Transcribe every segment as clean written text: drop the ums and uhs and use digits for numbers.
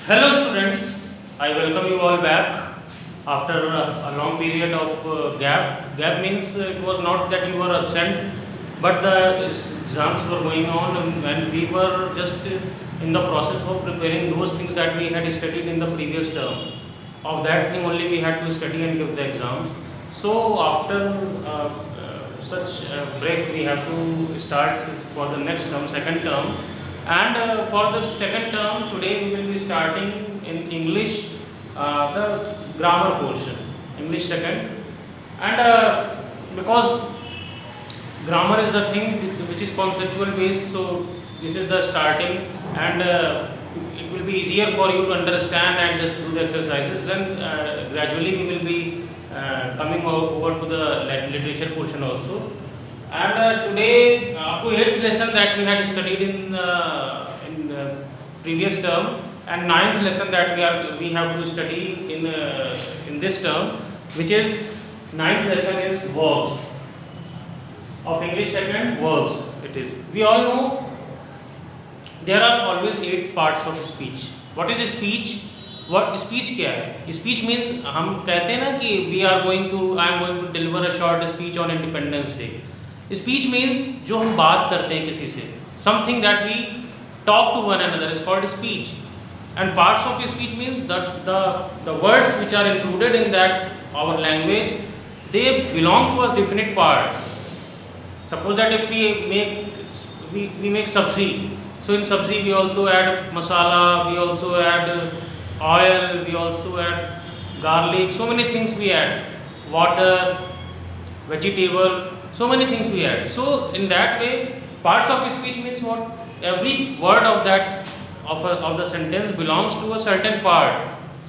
Hello students, I welcome you all back after a long period of gap. Gap means it was not that you were absent, but the exams were going on and we were just in the process of preparing those things that we had studied in the previous term. Of that thing only we had to study and give the exams. So after such break we have to start for the next term, second term. And for the second term, today we will be starting in English, the grammar portion, English second. And because grammar is the thing which is conceptual based, so this is the starting, and it will be easier for you to understand and just do the exercises. Then gradually we will be coming over to the literature portion also. And today, up to 8th lesson that we had studied in the previous term, and 9th lesson that we have to study in this term, which is 9th lesson is verbs of English second, verbs. It is. We all know there are always 8 parts of speech. What is speech? What speech क्या है? Speech means हम कहते हैं ना कि I am going to deliver a short speech on Independence Day. Speech means जो हम बात करते हैं किसी से, something that we talk to one another is called speech. And parts of speech means that the words which are included in that our language, they belong to a definite part. Suppose that if we make sabzi, so in sabzi we also add masala, we also add oil, we also add garlic, so many things we add, water, vegetable, so many things we add. So in that way, parts of speech means what? Every word of that of the sentence belongs to a certain part.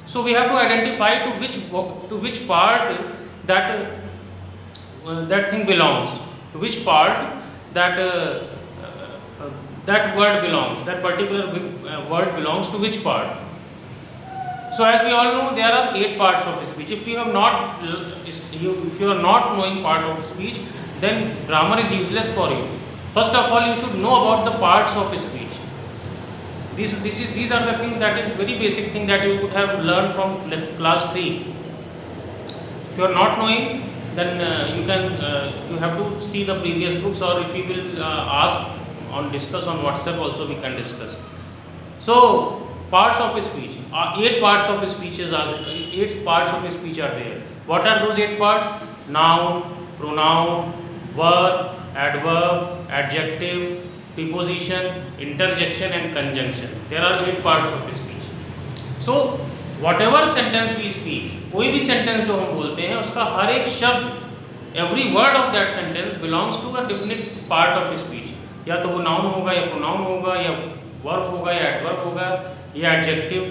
So we have to identify to which part that thing belongs, to which part that word belongs, that particular word belongs to which part. So as we all know, there are 8 parts of speech. If you are not knowing part of speech, then grammar is useless for you. First of all, you should know about the parts of speech. These are the things that is very basic thing that you could have learned from class 3. If you are not knowing, then you have to see the previous books, or if you will discuss on WhatsApp also we can discuss. So parts of speech, 8 parts of speeches are 8 parts of speech are there. What are those 8 parts? Noun, pronoun, verb, adverb, adjective, preposition, interjection and conjunction. There are 8 parts of speech. So whatever sentence we speak, कोई भी sentence जो हम बोलते हैं उसका हर एक शब्द, every word of that sentence belongs to a definite part of speech. या तो वो noun होगा, या pronoun होगा, या verb होगा, या adverb होगा, या adjective,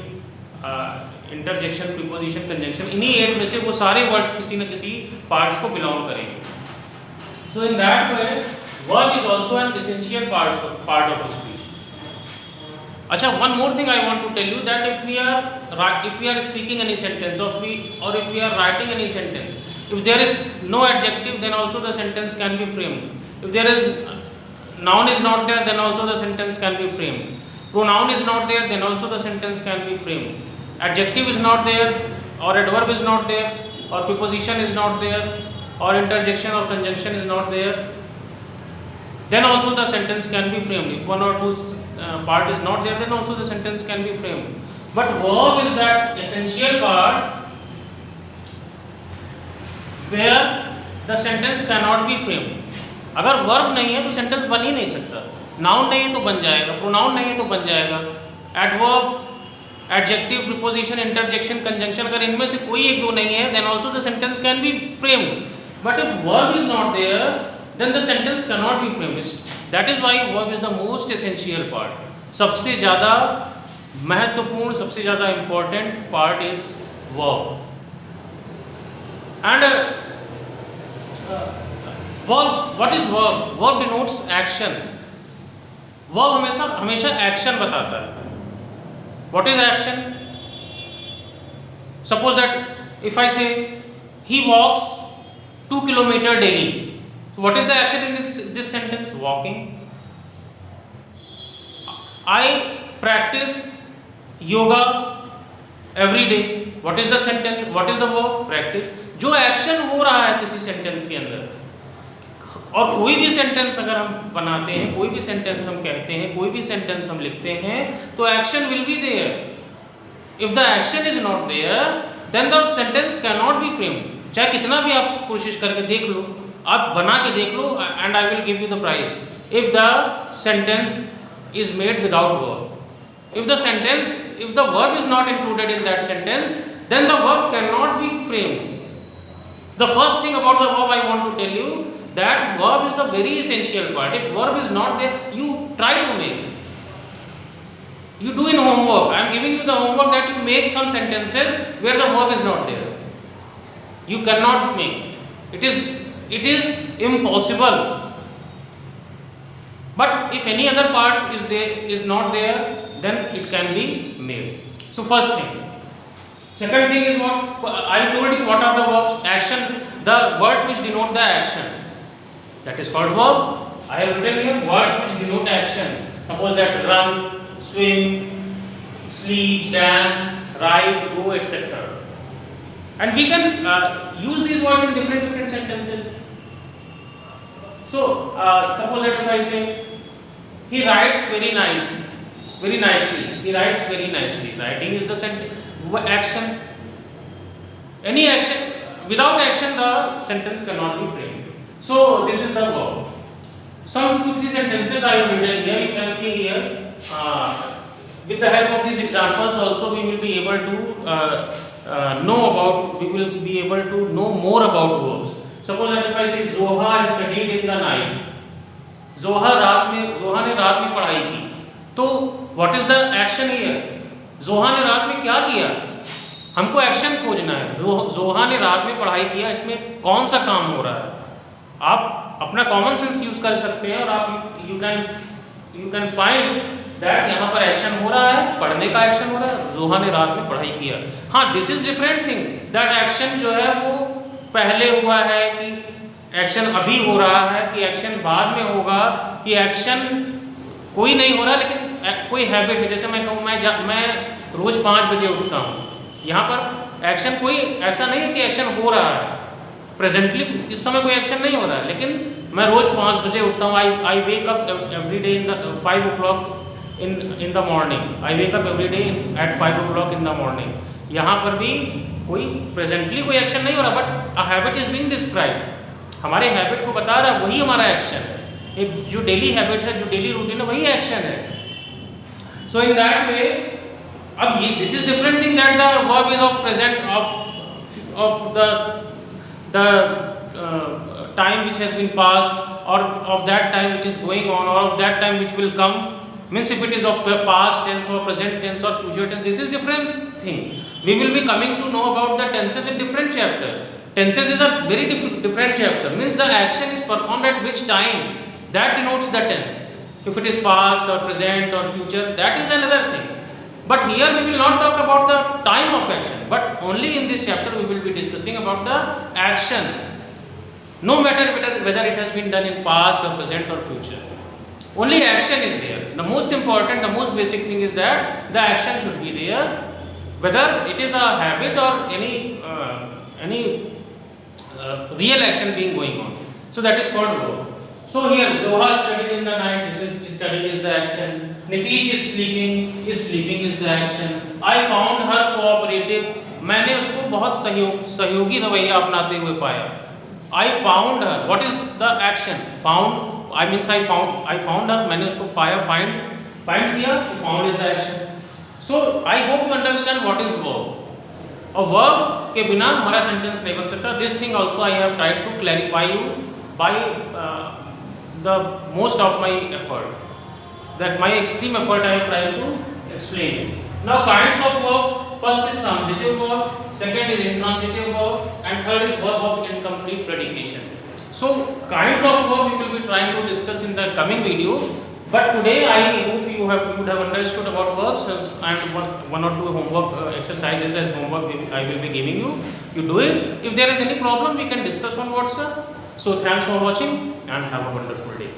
interjection, preposition, conjunction. इन्हीं 8 में से वो सारे words किसी न किसी parts को belong करेंगे. So in that way, verb is also an essential part of speech. अच्छा, one more thing I want to tell you, that if we are speaking any sentence, or if we are writing any sentence, if there is no adjective, then also the sentence can be framed. If there is noun is not there, then also the sentence can be framed. Pronoun is not there, then also the sentence can be framed. Adjective is not there, or adverb is not there, or preposition is not there, or interjection or conjunction is not there, then also the sentence can be framed. If one or two part is not there, then also the sentence can be framed. But verb is that essential part where the sentence cannot be framed. अगर verb नहीं है तो sentence बन ही नहीं सकता. Noun नहीं है तो बन जाएगा, pronoun नहीं है तो बन जाएगा, adverb, adjective, preposition, interjection, conjunction, अगर इनमें से कोई एक दो नहीं है, then also the sentence can be framed. But if verb is not there, then the sentence cannot be framed. That is why verb is the most essential part. सबसे ज़्यादा महत्वपूर्ण, सबसे ज़्यादा important part is verb. And verb, what is verb? Verb denotes action. Verb हमेशा action बताता है. What is action? Suppose that if I say he walks 2 kilometers daily. What is the action in this sentence? Walking. I practice yoga every day. What is the sentence, what is the verb, practice. जो action हो रहा है किसी sentence के अंदर, और कोई भी सेंटेंस अगर हम बनाते हैं, कोई भी सेंटेंस हम कहते हैं, कोई भी सेंटेंस हम लिखते हैं, तो action will be there. If the action is not there then the sentence cannot be framed. चाहे कितना भी आप कोशिश करके देख लो, आप बना के देख लो, and I will give you the prize if the sentence is made without verb. If the verb is not included in that sentence, then the verb cannot be framed. The first thing about the verb I want to tell you, that verb is the very essential part. If verb is not there, you try to make. You do in homework. I am giving you the homework that you make some sentences where the verb is not there. You cannot make. It is impossible. But if any other part is not there, then it can be made. So first thing. Second thing is what I told you. What are the verbs? Action. The words which denote the action, that is called verb. I have written here words which denote action. Suppose that run, swim, sleep, dance, ride, go, etc. And we can use these words in different sentences. So suppose that if I say he writes very nicely. He writes very nicely. Writing is the action. Any action, without action the sentence cannot be framed. So this is the verb. Some 2-3 sentences I have written here. You can see here. With the help of these examples also we will be able to know more about verbs. Suppose that if I say Zoha studied in the night. जोहा ने रात में पढ़ाई की, तो what is the action here? जोहा ने रात में क्या किया? हमको एक्शन खोजना है। जोहा ने रात में पढ़ाई किया, इसमें कौन सा काम हो रहा है? आप अपना कॉमन सेंस यूज कर सकते हैं और आप यू कैन फाइंड दैट यहाँ पर एक्शन हो रहा है, पढ़ने का एक्शन हो रहा है, जोहा ने रात में पढ़ाई किया। हाँ, this is different thing, that action जो है वो पहले हुआ है, कि एक्शन अभी हो रहा है, कि एक्शन बाद में होगा, कि एक्शन कोई नहीं हो रहा लेकिन कोई हैबिट है। जैसे मैं कहूँ मैं रोज़ 5 बजे उठता हूँ, यहाँ पर एक्शन कोई ऐसा नहीं है कि एक्शन हो रहा है, प्रेजेंटली इस समय कोई एक्शन नहीं हो रहा है, लेकिन मैं रोज़ 5 बजे उठता हूँ। I wake up every day in 5 o'clock in the morning. I wake up every day at 5 o'clock in the morning. यहाँ पर भी कोई प्रेजेंटली कोई एक्शन नहीं हो रहा, but a habit is being described. हमारे हैबिट को बता रहा है, वही हमारा एक्शन है। एक जो डेली हैबिट है, जो डेली रूटीन है, वही एक्शन है। सो इन दैट वे, अब ये this is different thing that the verb is of present of the time which has been passed, or of that time which is going on, or of that time which will come. Means if it is of past tense or present tense or future tense, this is different thing. We will be coming to know about the tenses in different chapter. Tenses is a very different chapter. Means the action is performed at which time, that denotes the tense. If it is past or present or future, that is another thing. But here we will not talk about the time of action, but only in this chapter we will be discussing about the action. No matter whether it has been done in past or present or future, only action is there. The most important, the most basic thing is that the action should be there, whether it is a habit or any real action being going on. So that is called verb. So here Zoha studied in the night. This is studying is the action. Nitish is sleeping. Sleeping is the action. I found her cooperative. मैंने उसको बहुत सहयोगी रवैया अपनाते हुए पाया. I found her. What is the action? Found. I means I found her. मैंने उसको पाया, find किया. Found is the action. So I hope you understand what is verb. और verb के बिना हमारा sentence नहीं बन सकता. This thing also I have tried to clarify you by the most of my effort. That my extreme effort I have tried to explain. Now kinds of verb. First is transitive verb, second is intransitive verb, and third is verb of incomplete predication. So kinds of verb we will be trying to discuss in the coming video. But today I hope you would have understood about verbs, and one or two homework exercises as homework I will be giving you. You do it. If there is any problem, we can discuss on WhatsApp. So thanks for watching and have a wonderful day.